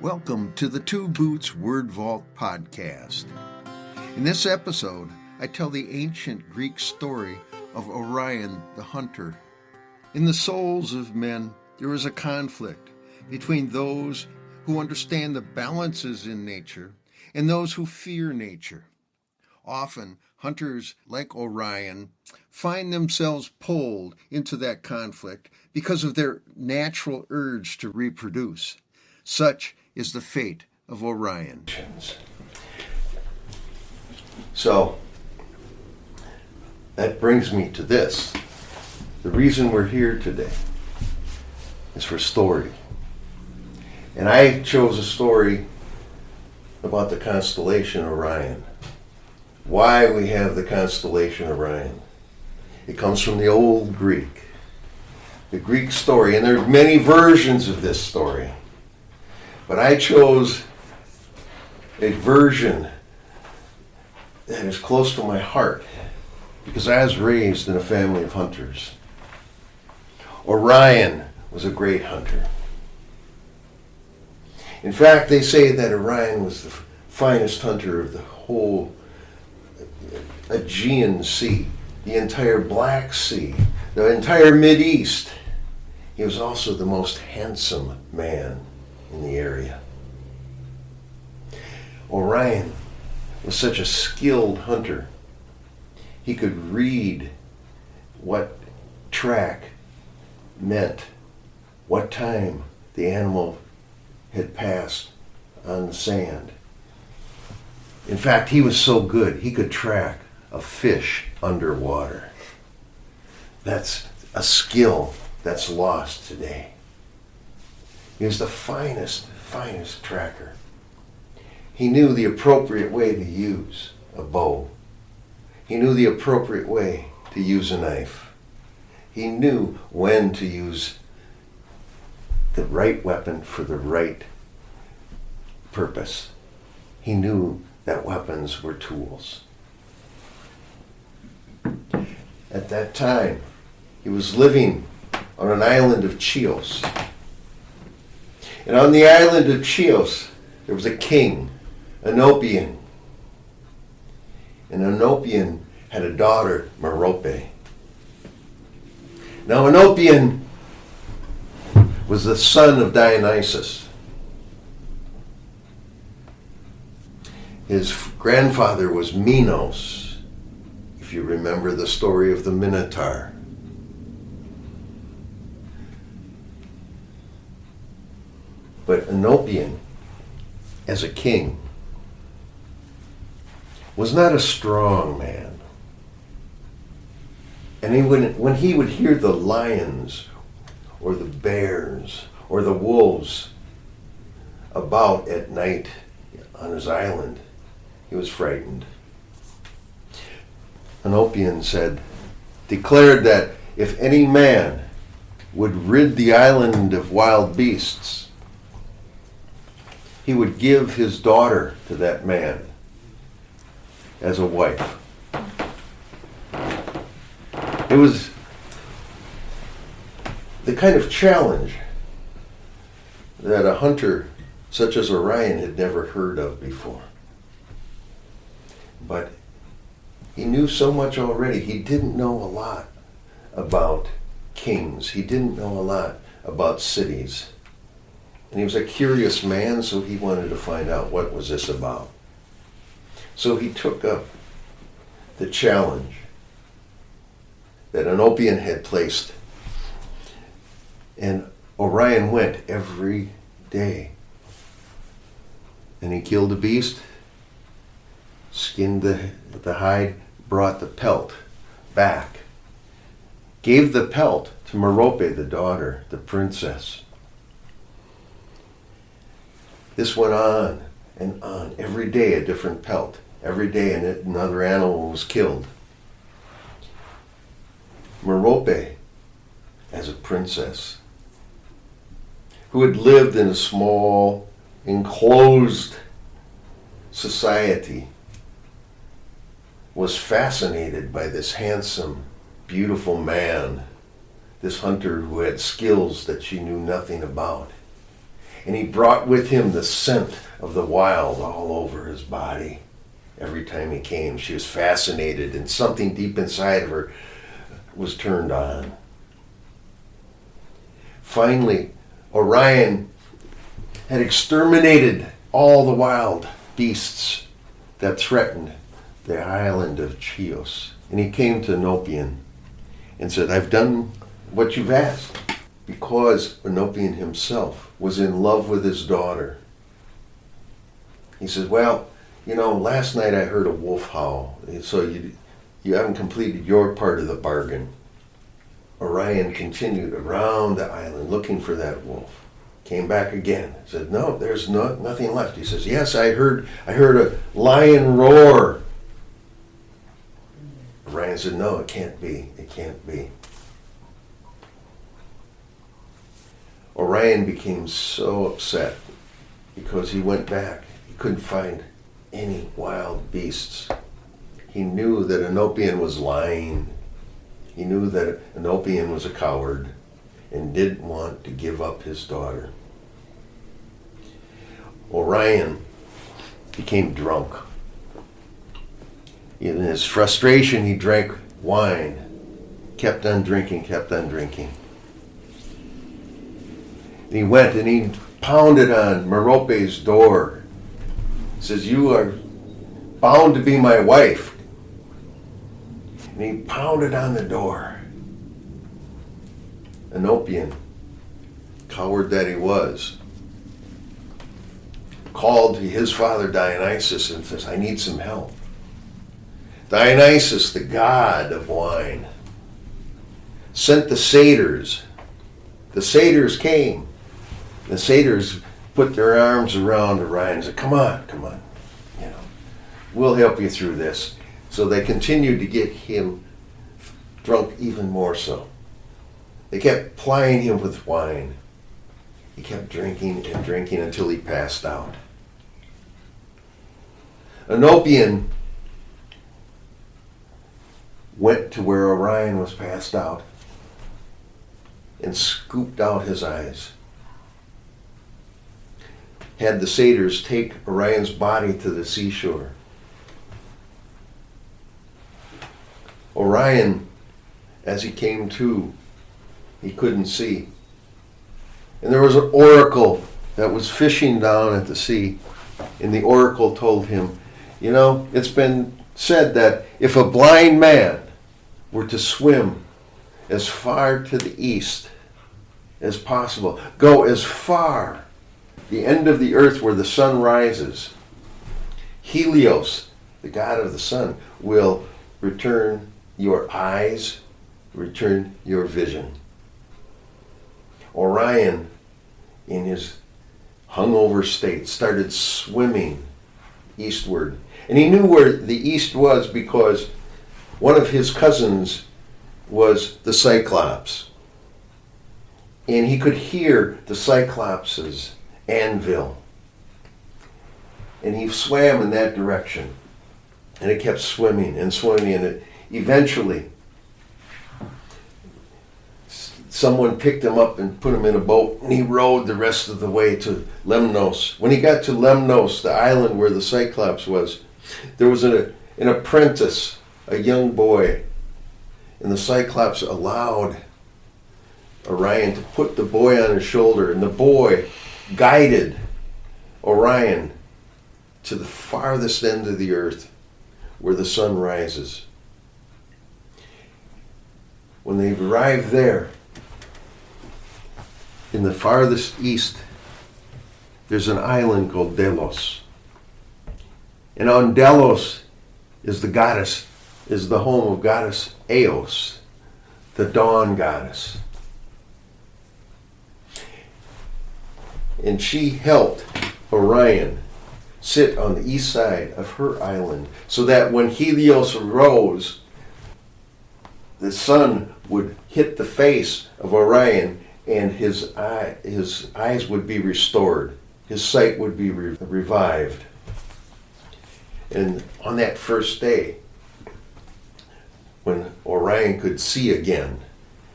Welcome to the Two Boots Word Vault podcast. In this episode, I tell the ancient Greek story of Orion the hunter. In the souls of men, there is a conflict between those who understand the balances in nature and those who fear nature. Often, hunters like Orion find themselves pulled into that conflict because of their natural urge to reproduce. Such is the fate of Orion. So, that brings me to this. The reason we're here today is for story. And I chose a story about the constellation Orion. Why we have the constellation Orion. It comes from the old Greek. The Greek story, and there's many versions of this story. But I chose a version that is close to my heart because I was raised in a family of hunters. Orion was a great hunter. In fact, they say that Orion was the finest hunter of the whole Aegean Sea, the entire Black Sea, the entire Mideast. He was also the most handsome man in the area. Orion was such a skilled hunter. He could read what track meant, what time the animal had passed on the sand. In fact, he was so good, he could track a fish underwater. That's a skill that's lost today. He was the finest tracker. He knew the appropriate way to use a bow. He knew the appropriate way to use a knife. He knew when to use the right weapon for the right purpose. He knew that weapons were tools. At that time, he was living on an island of Chios. And on the island of Chios, there was a king, Oenopion. And Oenopion had a daughter, Merope. Now, Oenopion was the son of Dionysus. His grandfather was Minos, if you remember the story of the Minotaur. But Oenopion, as a king, was not a strong man. And when he would hear the lions or the bears or the wolves about at night on his island, he was frightened. Oenopion declared that if any man would rid the island of wild beasts, he would give his daughter to that man as a wife. It was the kind of challenge that a hunter such as Orion had never heard of before. But he knew so much already. He didn't know a lot about kings. He didn't know a lot about cities. And he was a curious man, so he wanted to find out what was this about. So he took up the challenge that Oenopion had placed. And Orion went every day. And he killed a beast, skinned the hide, brought the pelt back, gave the pelt to Merope, the daughter, the princess. This went on and on. Every day a different pelt. Every day another animal was killed. Merope, as a princess, who had lived in a small, enclosed society, was fascinated by this handsome, beautiful man, this hunter who had skills that she knew nothing about. And he brought with him the scent of the wild all over his body. Every time he came, she was fascinated, and something deep inside of her was turned on. Finally, Orion had exterminated all the wild beasts that threatened the island of Chios. And he came to Enopion and said, I've done what you've asked. Because Enopion himself was in love with his daughter. He says, well, last night I heard a wolf howl, so you haven't completed your part of the bargain. Orion continued around the island looking for that wolf. Came back again. Said, no, there's nothing left. He says, yes, I heard a lion roar. Orion said, no, it can't be. It can't be. Orion became so upset because he went back. He couldn't find any wild beasts. He knew that Enopion was lying. He knew that Enopion was a coward and didn't want to give up his daughter. Orion became drunk. In his frustration, he drank wine, kept on drinking. And he went and he pounded on Merope's door. He says, you are bound to be my wife. And he pounded on the door. Enopion, coward that he was, called to his father Dionysus and says, I need some help. Dionysus, the god of wine, sent the satyrs. The satyrs came. The satyrs put their arms around Orion and said, come on. We'll help you through this. So they continued to get him drunk even more so. They kept plying him with wine. He kept drinking and drinking until he passed out. Enopion went to where Orion was passed out and scooped out his eyes. Had the satyrs take Orion's body to the seashore. Orion, as he came to, he couldn't see. And there was an oracle that was fishing down at the sea, and the oracle told him, it's been said that if a blind man were to swim as far to the east as possible, go as far the end of the earth where the sun rises, Helios, the god of the sun, will return your eyes, return your vision. Orion, in his hungover state, started swimming eastward. And he knew where the east was because one of his cousins was the Cyclops. And he could hear the Cyclops' anvil. And he swam in that direction. And it kept swimming, and it eventually someone picked him up and put him in a boat, and he rowed the rest of the way to Lemnos. When he got to Lemnos, the island where the Cyclops was, there was an apprentice, a young boy, and the Cyclops allowed Orion to put the boy on his shoulder, and the boy guided Orion to the farthest end of the earth where the sun rises. When they arrived there, in the farthest east, there's an island called Delos. And on Delos is the home of goddess Eos, the dawn goddess. And she helped Orion sit on the east side of her island so that when Helios arose, the sun would hit the face of Orion and his eyes would be restored. His sight would be revived. And on that first day, when Orion could see again,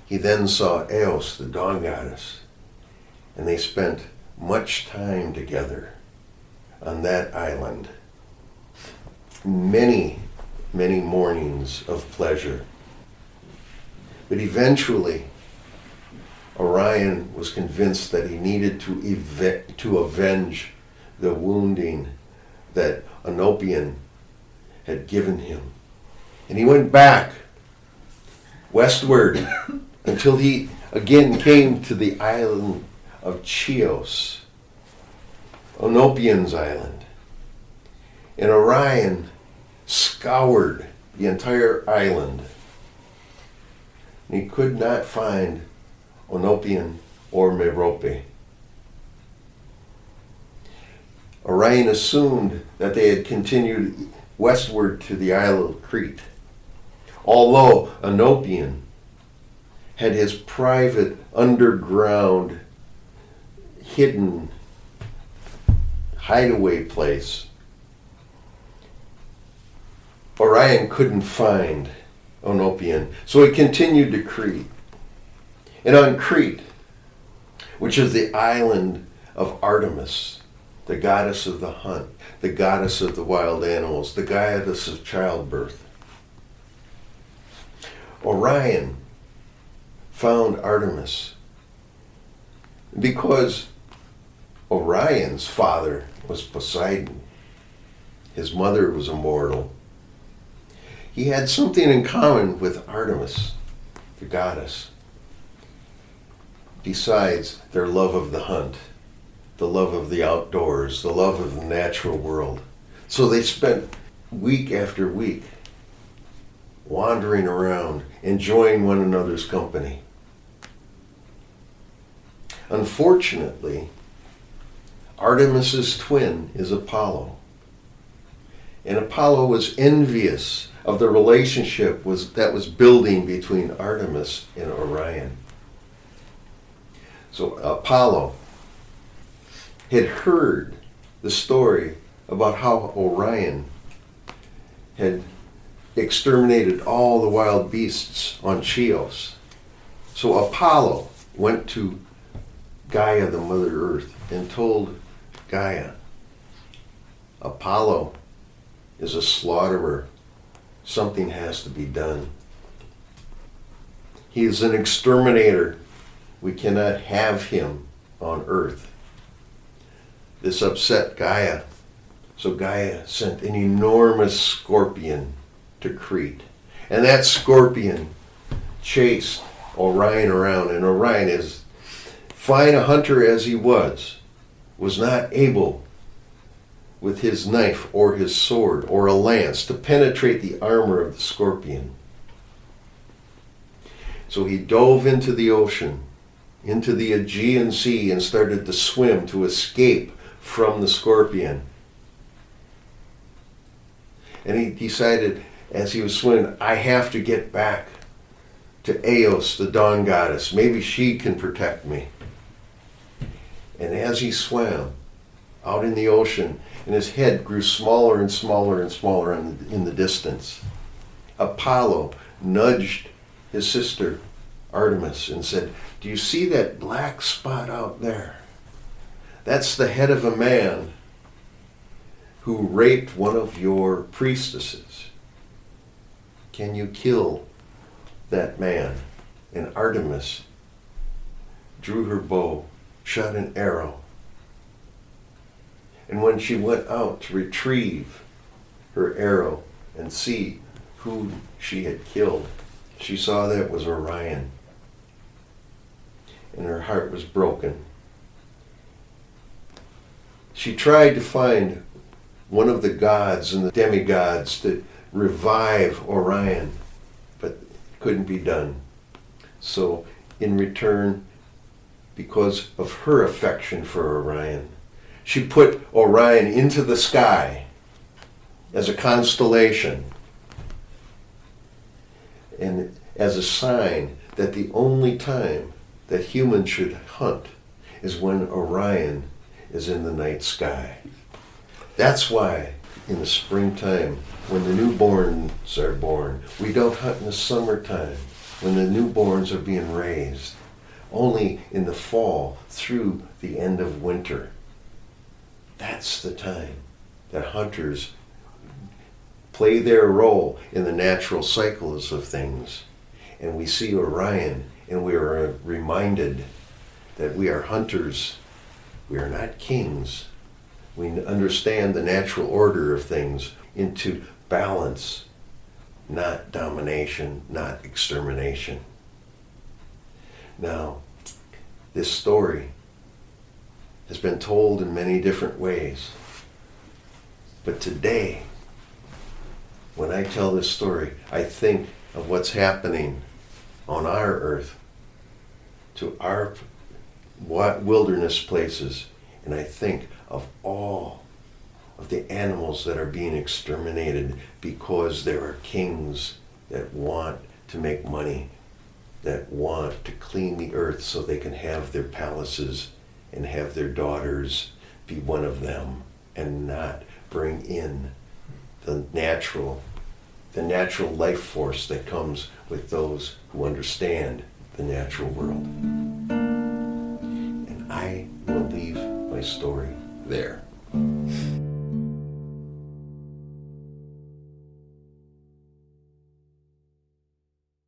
he then saw Eos, the dawn goddess. And they spent much time together on that island. Many, many mornings of pleasure. But eventually, Orion was convinced that he needed to avenge the wounding that Oenopion had given him. And he went back westward until he again came to the island of Chios, Oenopion's island. And Orion scoured the entire island. And he could not find Oenopion or Merope. Orion assumed that they had continued westward to the Isle of Crete, although Oenopion had his private underground hidden hideaway place. Orion couldn't find Oenopion, so he continued to Crete. And on Crete, which is the island of Artemis, the goddess of the hunt, the goddess of the wild animals, the goddess of childbirth, Orion found Artemis because Orion's father was Poseidon. His mother was immortal. He had something in common with Artemis, the goddess, besides their love of the hunt, the love of the outdoors, the love of the natural world. So they spent week after week wandering around, enjoying one another's company. Unfortunately, Artemis's twin is Apollo. And Apollo was envious of the relationship that was building between Artemis and Orion. So Apollo had heard the story about how Orion had exterminated all the wild beasts on Chios. So Apollo went to Gaia, the Mother Earth, and told Gaia, Apollo is a slaughterer. Something has to be done. He is an exterminator. We cannot have him on Earth. This upset Gaia. So Gaia sent an enormous scorpion to Crete. And that scorpion chased Orion around. And Orion, as fine a hunter as he was not able with his knife or his sword or a lance to penetrate the armor of the scorpion. So he dove into the ocean, into the Aegean Sea, and started to swim to escape from the scorpion. And he decided, as he was swimming, I have to get back to Eos, the dawn goddess. Maybe she can protect me. And as he swam out in the ocean, and his head grew smaller and smaller and smaller in the distance, Apollo nudged his sister Artemis and said, do you see that black spot out there? That's the head of a man who raped one of your priestesses. Can you kill that man? And Artemis drew her bow, shot an arrow. And when she went out to retrieve her arrow and see who she had killed, she saw that it was Orion. And her heart was broken. She tried to find one of the gods and the demigods to revive Orion, but it couldn't be done. So in return, because of her affection for Orion, she put Orion into the sky as a constellation and as a sign that the only time that humans should hunt is when Orion is in the night sky. That's why in the springtime, when the newborns are born, we don't hunt in the summertime when the newborns are being raised. only in the fall through the end of winter. That's the time that hunters play their role in the natural cycles of things. And we see Orion, and we are reminded that we are hunters. We are not kings. We understand the natural order of things into balance, not domination, not extermination. Now, this story has been told in many different ways. But today, when I tell this story, I think of what's happening on our earth, to our wilderness places, and I think of all of the animals that are being exterminated because there are kings that want to make money, that want to clean the earth so they can have their palaces and have their daughters be one of them and not bring in the natural life force that comes with those who understand the natural world. And I will leave my story there.